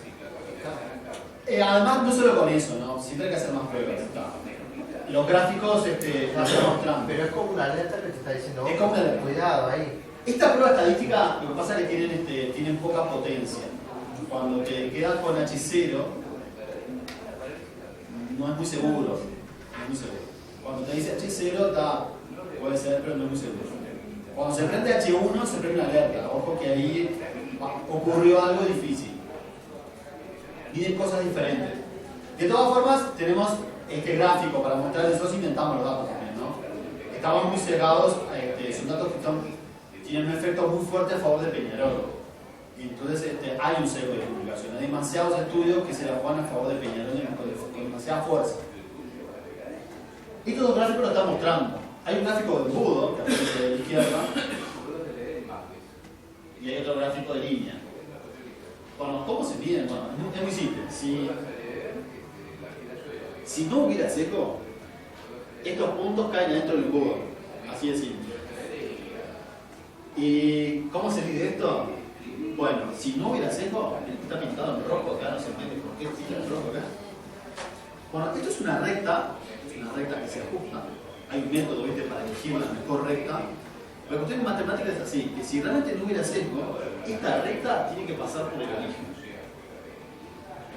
Además, no solo con eso, ¿no? Siempre hay que hacer más pruebas. Los gráficos nos muestran. Pero es como una alerta que te está diciendo, Es como una alerta. cuidado ahí. Esta prueba estadística, lo que pasa es que tienen poca potencia. Cuando te quedas con H0, no es muy seguro. No es muy seguro. Cuando te dice H0, puede ser, pero no es muy seguro. Cuando se prende H1 se prende una alerta, ojo que ahí ocurrió algo difícil. Miden cosas diferentes. De todas formas, tenemos este gráfico para mostrar eso si inventamos los datos también, ¿no? Estamos muy cegados, son datos que tienen un efecto muy fuerte a favor de Peñarol. Entonces hay un sesgo de publicación, hay demasiados estudios que se la juegan a favor de Peñarol con demasiada fuerza. Estos dos gráficos lo están mostrando. Hay un gráfico de embudo, que aparece de la izquierda, y hay otro gráfico de línea. Bueno, ¿cómo se miden? Bueno, es muy simple. Si no hubiera sesgo, estos puntos caen dentro del embudo. Así de simple. ¿Y cómo se mide esto? Bueno, si no hubiera sesgo, está pintado en rojo acá, no se entiende por qué pinta en rojo acá. Bueno, esto es una recta que se ajusta. Hay un método, ¿viste?, para elegir la mejor recta. La cuestión en matemáticas es así, que si realmente no hubiera sesgo, esta recta tiene que pasar por el origen.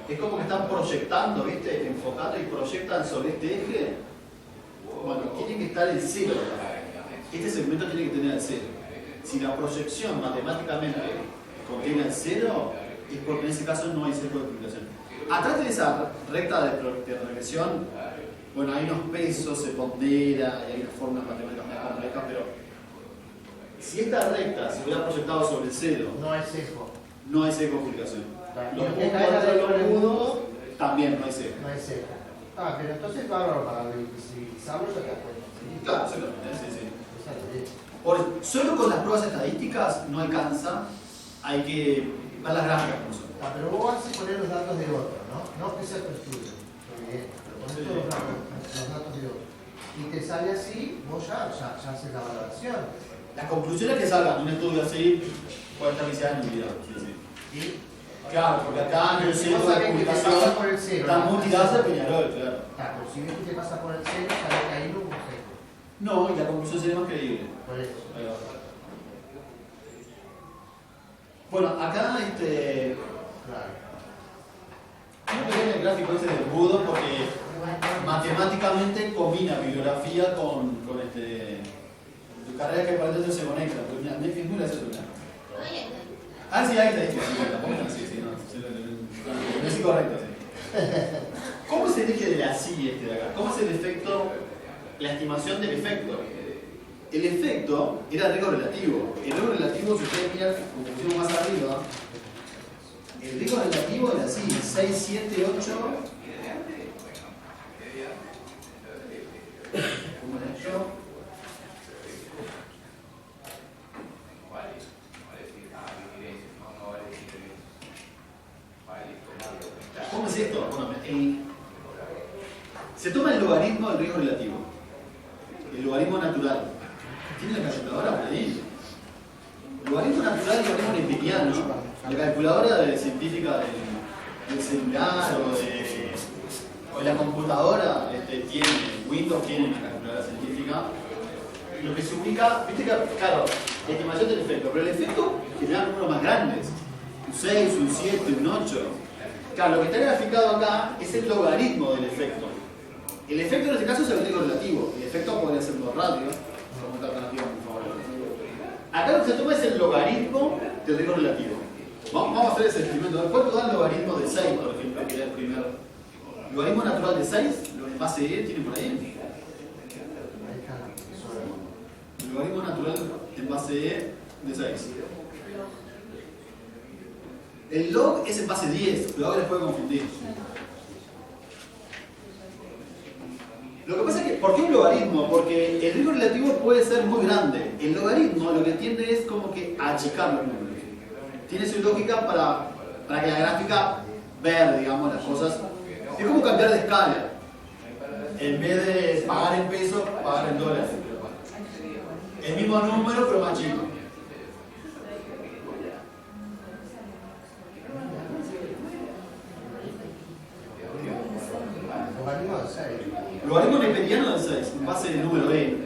Es como que están proyectando, ¿viste?, enfocando y proyectan sobre este eje. Bueno, tiene que estar en cero. Este segmento tiene que tener el cero. Si la proyección matemáticamente contiene el cero, es porque en ese caso no hay sesgo de publicación. Atrás de esa recta de regresión, bueno, hay unos pesos, se pondera, y hay unas formas matemáticas más complejas, pero si esta recta se hubiera proyectado sobre el cero, No hay sesgo. no hay sesgo de publicación. Y Los lo que puntos cae dentro de dentro los del embudos, también no hay sesgo. No hay sesgo. Ah, pero entonces bárbaro para visibilizarlo ya te das cuenta. ¿Sí? Claro, exactamente, sí, sí. Esa es la idea. Solo con las pruebas estadísticas no alcanza, hay que ver las gráficas como son. Ah, pero vos vas a poner los datos de otro, ¿no? No que sea tu estudio. Bien, pero pones todos los datos de otro. Y te sale así, vos ya haces la valoración. Las conclusiones que salgan de un estudio así pueden estar viciadas en un video. Sí, sí. ¿Y? Claro, porque acá en el Si centro vos de sabés que te publicación pasa por el cero. está muy tirada hacia Peñarol, claro. Ah, pero si ves que te pasa por el cero, sabés que ahí no hubo sesgo. No, y la conclusión sería más creíble. Por eso. Ahí va. Bueno, acá Claro. no me viene el gráfico ese del embudo porque matemáticamente combina bibliografía con carreras que para dentro se conectan. Pues mira, Netflix es muy gracioso. Ah, sí, ahí está, tampoco no, sí, no es incorrecto, sí. ¿Cómo se elige de la sí de acá? ¿Cómo es el efecto, la estimación del efecto? El efecto era riesgo relativo. El riesgo relativo, si ustedes miran, como pusimos más arriba, el riesgo relativo era así, 6, 7, 8. ¿Cómo era yo? ¿Cómo es esto? Bueno, se toma el logaritmo del riesgo relativo, el logaritmo natural. ¿Tiene la calculadora por ahí? El logaritmo natural, el logaritmo newtoniano, la calculadora científica del celular o de la computadora tiene, Windows tiene una calculadora científica. Lo que se ubica, viste que, claro, la estimación del efecto, pero el efecto genera números más grandes, un 6, un 7, un 8. Claro, lo que está graficado acá es el logaritmo del efecto. El efecto en este caso es el riesgo relativo. El efecto podría ser dos radios, como esta alternativa por favor. Acá lo que se toma es el logaritmo del riesgo relativo. Vamos a hacer ese experimento. ¿Cuánto da el logaritmo de 6, por ejemplo? Que era el primer. ¿El logaritmo natural de 6? ¿Lo en base E tiene por ahí? El logaritmo natural en base E de 6. El log es en base 10, pero ahora les puede confundir. Lo que pasa es que, ¿por qué un logaritmo? Porque el riesgo relativo puede ser muy grande. El logaritmo lo que tiende es como que a achicar los números. Tiene su lógica para que la gráfica vea, digamos, las cosas. Es como cambiar de escala. En vez de pagar en pesos, pagar en dólares. El mismo número, pero más chico. Logaritmo de 6. Logaritmo newtoniano del 6, en base del número E. 0,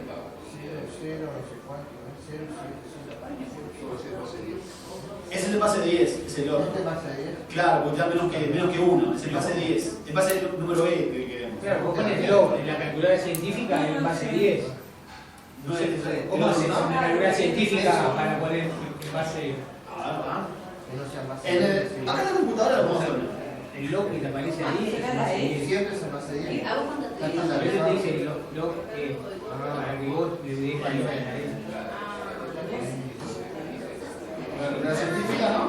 0, no sé cuánto, 0, 0, 0. Es el de base 10, es el otro. ¿Este base 10? Claro, porque ya menos que 1, es el base 10. Es base del número E que queremos. Claro, vos pones log en la calculadora científica en base 10. No es ¿Cómo No, se es llama? una calidad científica para poner en base Que no sean más acá en la computadora lo podemos poner. el log que te aparece ahí. Siempre se me hace bien. ¿A vos cuánto te Está A veces estandarizado. te dice log para que vos le des valor a la ley. La calidad científica, ¿no?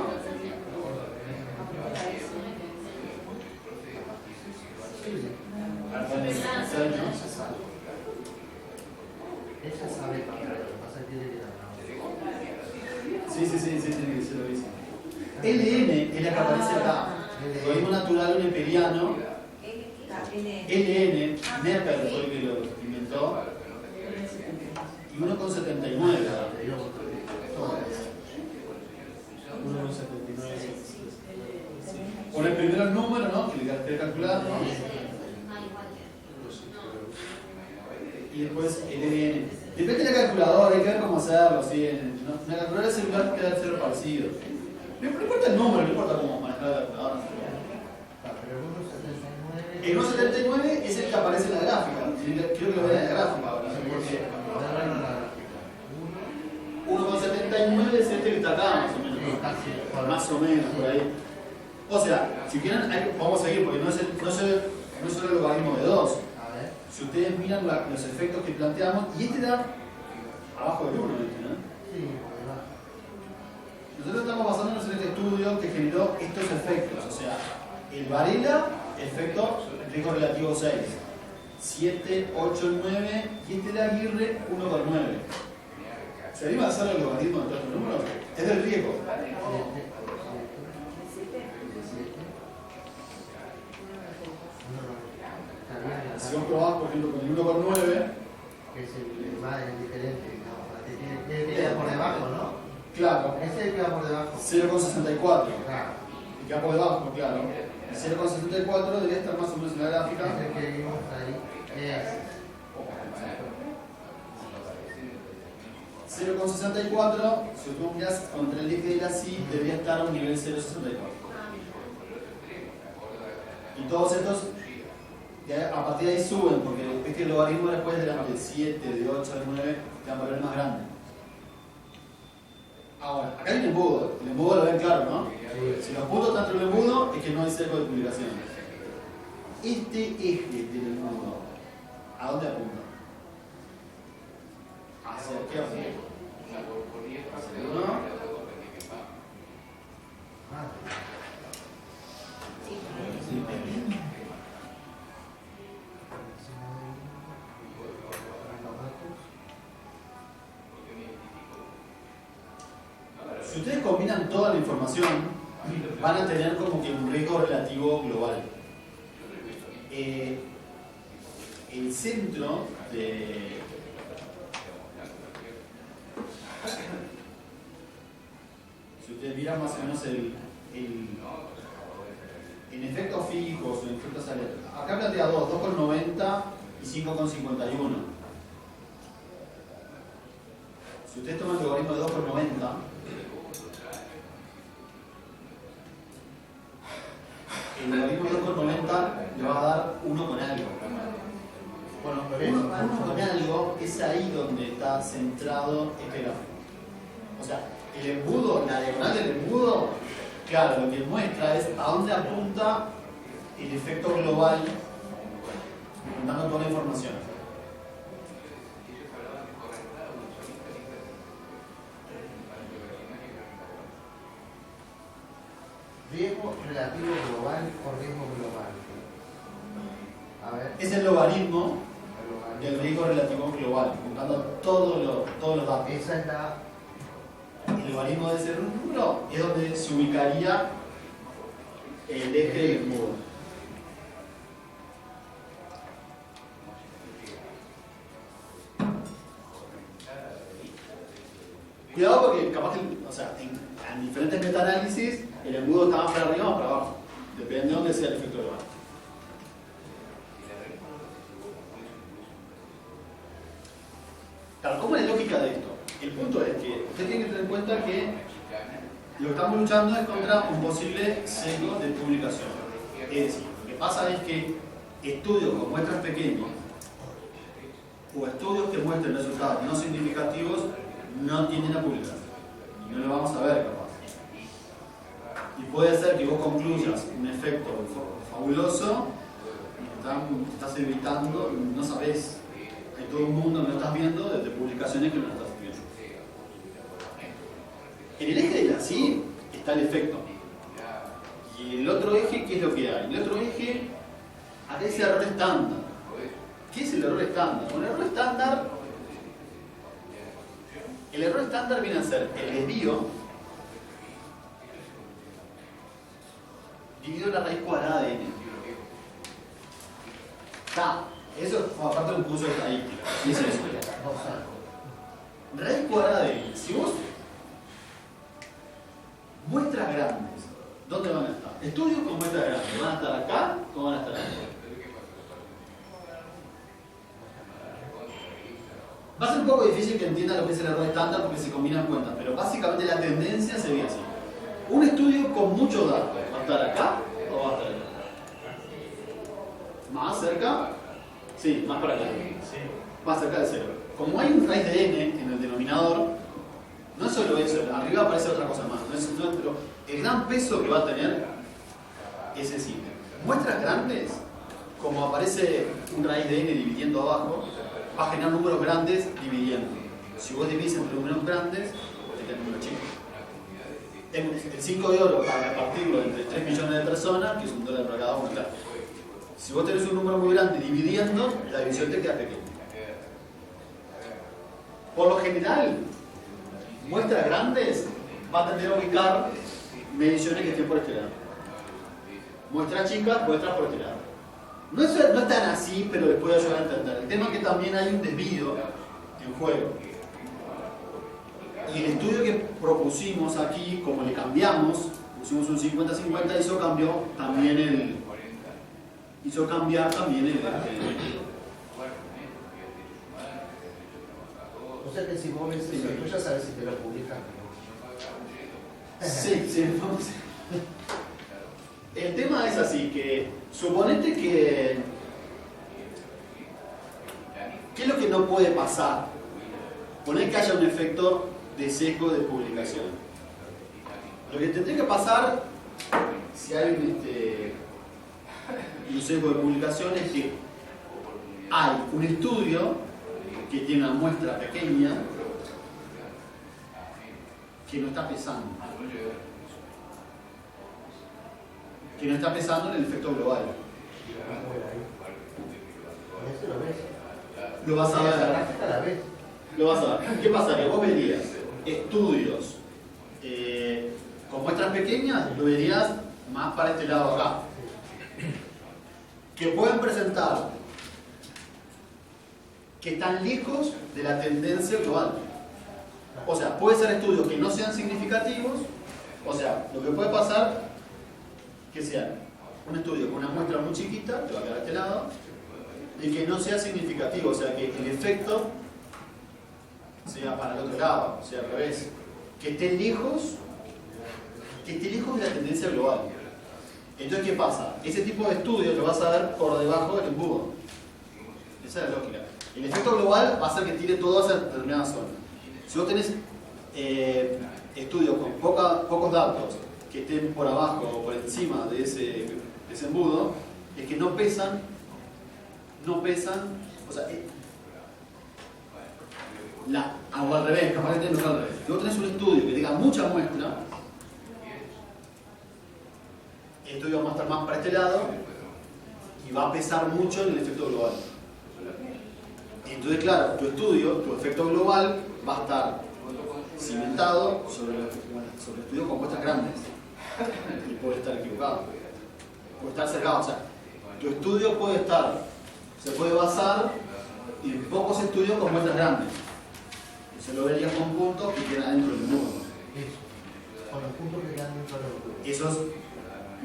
Ella sabe cambiar, lo que pasa es que tiene que dar. Sí, tiene que ser lo mismo. LN es la que aparece acá. Logaritmo natural neperiano. LN, Neper fue el que lo inventó. Y 1,79. 1,79. Por el primero el número, ¿no? Que le querés calcular, ¿no? Y después el LN. Depende de la calculadora, hay que ver cómo hacerlo. ¿Sí? Una calculadora celular queda ser parecido. No importa el número, no importa cómo manejar la calculadora. El 1,79 es el que aparece en la gráfica. Quiero que lo vean en la gráfica ahora. Porque 1,79 es este que está acá, más o menos. Más o menos, por ahí. O sea, si quieren, vamos a seguir, porque no es solo el logaritmo de 2. Si ustedes miran los efectos que planteamos, y este da abajo del 1, ¿no? Nosotros estamos basándonos en este estudio que generó estos efectos, o sea, el Varela, efecto riesgo relativo 6, 7, 8, 9, y este de Aguirre, 1,9. ¿Se anima a hacer el logaritmo de todos estos números? Es del riesgo. Si vos probás, por ejemplo, con el 1,9, Que es el más diferente, ¿no? El que queda por debajo, ¿no? claro, Ese es el que va por debajo. 0,64. Claro. Y queda por debajo, claro. El 0,64 debería estar más o menos en la gráfica. Es el que vimos ahí. 0,64, si tú miras contra el eje de la CI, debería estar a un nivel 0,64. Y todos estos, a partir de ahí suben, porque es que el logaritmo después de 7, de 8, de 9, te van a poner más grande. Ahora, acá hay un embudo. El embudo lo ven claro, ¿no? Si los puntos están entre el embudo, es que no hay cerco de publicación. Este eje del embudo, ¿a dónde apunta? Hacia qué apunta. ¿No? Si ustedes combinan toda la información, van a tener como que un riesgo relativo global. El centro de... Si ustedes miran más o menos en efectos fijos o en efectos aleatorios, acá plantea 2,90 y 5,51. Si ustedes toman el logaritmo de 2,90, el logaritmo de 2,90 le va a dar 1 con algo. Bueno, 1 con algo es ahí donde está centrado este gráfico. O sea, el embudo, la diagonal del embudo, claro, lo que muestra es a dónde apunta el efecto global, dando toda la información. Riesgo relativo global o riesgo global. A ver. Es el logaritmo del riesgo relativo global, juntando todos los datos. Esa es la. El logaritmo de ese número es donde se ubicaría el eje del embudo. Cuidado porque capaz que, o sea, en diferentes metaanálisis el embudo está más para arriba o más para abajo. Depende de dónde sea el efecto global. Claro, ¿cómo es la lógica de esto? El punto es que usted tiene que tener en cuenta que lo que estamos luchando es contra un posible sesgo de publicación. Es decir, lo que pasa es que estudios con muestras pequeñas o estudios que muestren resultados no significativos no tienden a publicar. Y no lo vamos a ver capaz. Y puede ser que vos concluyas un efecto fabuloso y estás evitando, no sabés, que todo el mundo no estás viendo desde publicaciones que no estás viendo. En el eje de la sí está el efecto. Y el otro eje, ¿qué es lo que hay? En el otro eje, acá dice error estándar. ¿Qué es el error estándar? Bueno, el error estándar viene a ser el desvío dividido la raíz cuadrada de n. Eso forma parte de un curso de estadística. ¿Qué es eso? Raíz cuadrada de n. Si vos muestras grandes, ¿dónde van a estar? Estudios con muestras grandes. ¿Van a estar acá o van a estar acá? Va a ser un poco difícil que entiendan lo que es el error estándar porque se combinan cuentas, pero básicamente la tendencia sería así. Un estudio con muchos datos, ¿va a estar acá o va a estar acá? ¿Más cerca? Sí, más para acá. Más cerca de cero. Como hay un raíz de n en el denominador, no es solo eso, arriba aparece otra cosa más. Pero el gran peso que va a tener es decir, muestras grandes, como aparece un raíz de n dividiendo abajo, va a generar números grandes dividiendo. Si vos dividís entre números grandes, te queda un número chico. El 5 de oro para repartirlo entre 3 millones de personas, que es $1 para cada uno, claro. Si vos tenés un número muy grande dividiendo, la división te queda pequeña. Por lo general, muestras grandes va a tender a ubicar mediciones que estén por este lado. Muestras chicas, muestras por este lado. No es tan así, pero les puede ayudar a entender. El tema es que también hay un desvío en juego. Y el estudio que propusimos aquí, como le cambiamos, pusimos un 50-50, hizo cambiar también el O sea que si vos ves eso, tú ya sabes si te lo publican. Sí, vamos. El tema es así, que suponete que... ¿Qué es lo que no puede pasar? Poner que haya un efecto de sesgo de publicación. Lo que tendría que pasar, si hay un sesgo de publicación, es que hay un estudio que tiene una muestra pequeña que no está pesando. Que no está pesando en el efecto global. Eso lo ves. Lo vas a ver. La gráfica la ves. Lo vas a ver. ¿Qué pasaría? Vos verías estudios con muestras pequeñas, lo verías más para este lado acá. Que pueden presentar que están lejos de la tendencia global. O sea, puede ser estudios que no sean significativos. O sea, lo que puede pasar que sea un estudio con una muestra muy chiquita, que va a quedar a este lado, y que no sea significativo, o sea, que el efecto sea para el otro lado, o sea, al revés, que esté lejos de la tendencia global. Entonces, ¿qué pasa? Ese tipo de estudios lo vas a ver por debajo del embudo. Esa es la lógica. El efecto global va a hacer que tire todo hacia determinada zona. Si vos tenés estudios con pocos datos que estén por abajo o por encima de ese embudo, es que no pesan, o sea, o al revés, capaz que tenés al revés. Si vos tenés un estudio que tenga mucha muestra, el estudio va a estar más para este lado y va a pesar mucho en el efecto global. Entonces, claro, tu efecto global va a estar cimentado sobre estudios con muestras grandes. Y puede estar equivocado, puede estar cercado. O sea, tu estudio se puede basar en pocos estudios con muestras grandes. Se lo verías con puntos que quedan dentro del embudo. Eso. Con los puntos que quedan dentro del embudo. Eso es,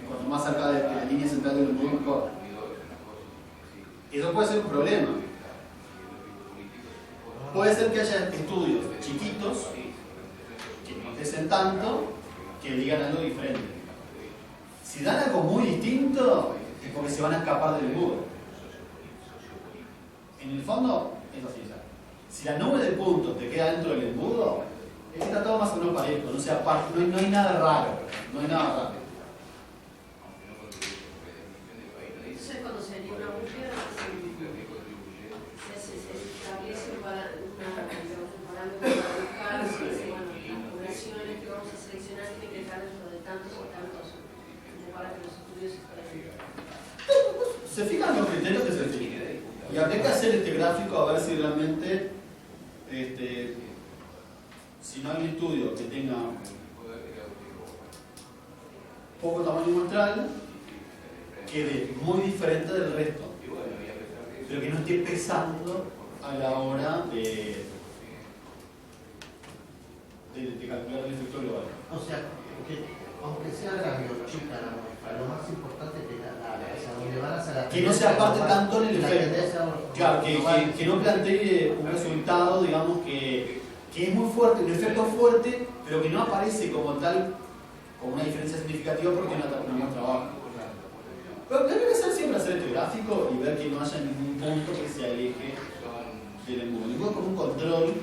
cuanto más cerca de la línea central del embudo, mejor. Eso puede ser un problema. Puede ser que haya estudios chiquitos que no pesen tanto, que digan algo diferente. Si dan algo muy distinto, es porque se van a escapar del embudo. En el fondo, es así. O sea, si la nube de puntos te queda dentro del embudo, es que está todo más o menos parejo, no, no hay nada raro, no hay nada raro. Entonces, cuando se haría una búsqueda, se establece un parámetro para buscar, se dice, bueno, las poblaciones que vamos a seleccionar tienen que estar dentro de tantos y tantos, como para que los estudios se puedan. Se fijan los criterios que se fijan. Y habría que hacer este gráfico a ver si realmente, si no hay un estudio que tenga poco tamaño muestral, quede muy diferente del resto, pero que no esté pesando a la hora de calcular el efecto global. O sea, que aunque sea grande o chica la muestra, lo más importante es que donde van a sacar. Que no se aparte tanto en el efecto. Claro, que no plantee un resultado, digamos, que es muy fuerte, un efecto fuerte, pero que no aparece como tal, como una diferencia significativa porque no muestra abajo. Pero debe ser siempre hacer este gráfico y ver que no haya ningún punto que se aleje del embudo. Digo como un control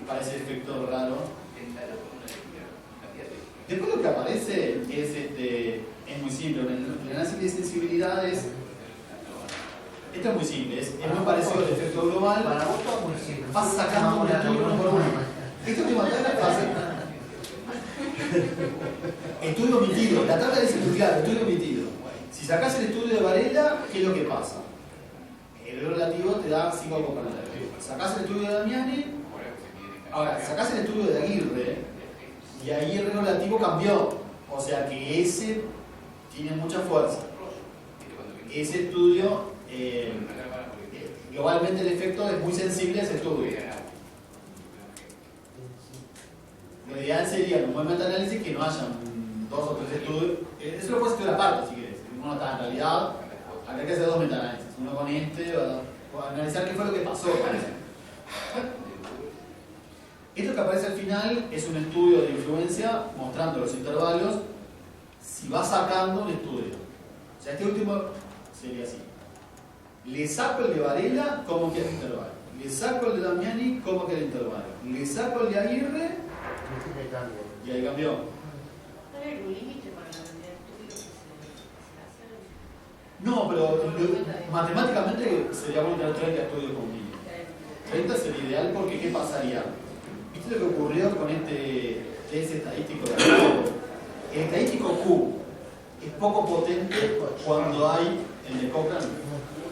para ese efecto raro. Después lo que aparece es muy simple. En el análisis de sensibilidades, esto es muy simple, es muy parecido al efecto global. Para vos todo muy simple. Vas sacando un estudio uno por uno. Esto que mandé es fácil. Estudio omitido. La tabla dice muy claro, estudio omitido. Si sacás el estudio de Varela, ¿qué es lo que pasa? El error relativo te da 5 componentes. Sacás el estudio de Damiani, ahora sacás el estudio de Aguirre, y ahí el error relativo cambió. O sea que ese tiene mucha fuerza. Ese estudio, globalmente el efecto es muy sensible a ese estudio. Lo ideal sería en un buen metaanálisis que no haya 2 o 3 estudios. Eso lo puedes estudiar aparte si quieres. Uno está en realidad, acá hay que hacer 2 metaanálisis. Uno con o analizar qué fue lo que pasó. Esto que aparece al final es un estudio de influencia mostrando los intervalos si va sacando un estudio. O sea, este último sería así. Le saco el de Varela, ¿cómo queda el intervalo? Le saco el de Damiani, ¿cómo queda el intervalo? Le saco el de Aguirre, y ahí cambió. ¿No hay algún límite para la cantidad de estudios que se hacen? No, pero matemáticamente sería bueno tener 30 estudios con mínimo. 30 sería ideal porque ¿qué pasaría? ¿Viste lo que ocurrió con este test estadístico de acá? El estadístico Q es poco potente cuando hay el de Cochrane,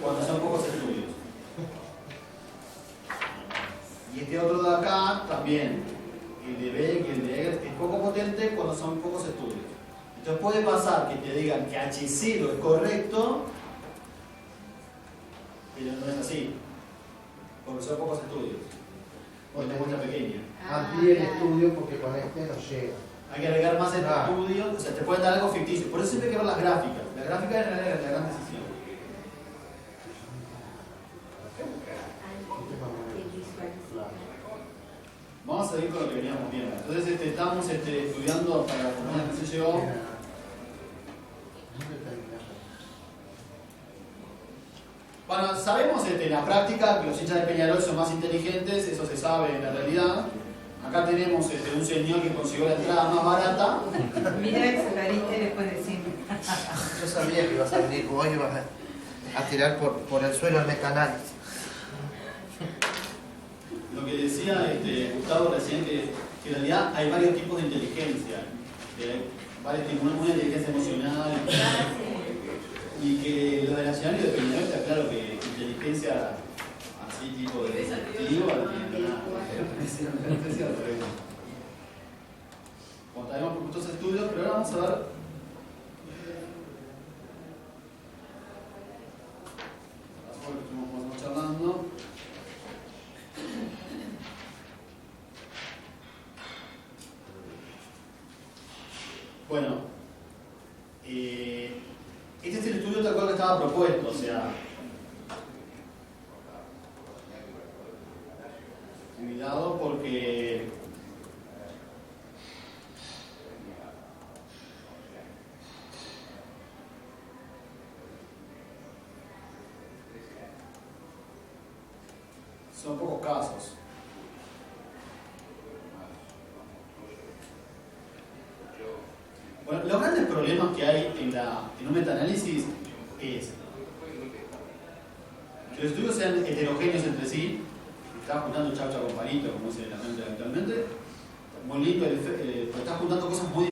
cuando son pocos estudios. Y este otro de acá también, el de Beck y el de Egert, es poco potente cuando son pocos estudios. Entonces puede pasar que te digan que H0 es correcto, pero no es así, porque son pocos estudios. O una muestra pequeña. Amplíe el estudio porque con este no llega. Hay que agregar más estudios, o sea, te pueden dar algo ficticio. Por eso siempre hay que ver las gráficas. Las gráficas es la gran decisión. Vamos a seguir con lo que veníamos viendo. Entonces estamos estudiando para la formación que se llegó. Bueno, sabemos en la práctica que los hinchas de Peñarol son más inteligentes, eso se sabe en la realidad. Acá tenemos un señor que consiguió la entrada más barata. Mira esa carita y después decimos. Yo sabía que ibas a venir, vos ibas a tirar por el suelo el metaanálisis. Lo que decía Gustavo recién, que en realidad hay varios tipos de inteligencia. Varios tipos, una inteligencia emocional. Y que lo de Nacional y de Peñarol está claro que inteligencia así tipo de detective cuando tenemos por muchos estudios, pero ahora vamos a ver lo que estuvimos charlando. Bueno, este es el estudio tal cual que estaba propuesto, o sea, cuidado porque son pocos casos. Bueno, los grandes problemas que hay en un metaanálisis es que los estudios sean heterogéneos entre sí, estás juntando chaucha con palito, como dice la gente actualmente, muy lindo, pero estás juntando cosas muy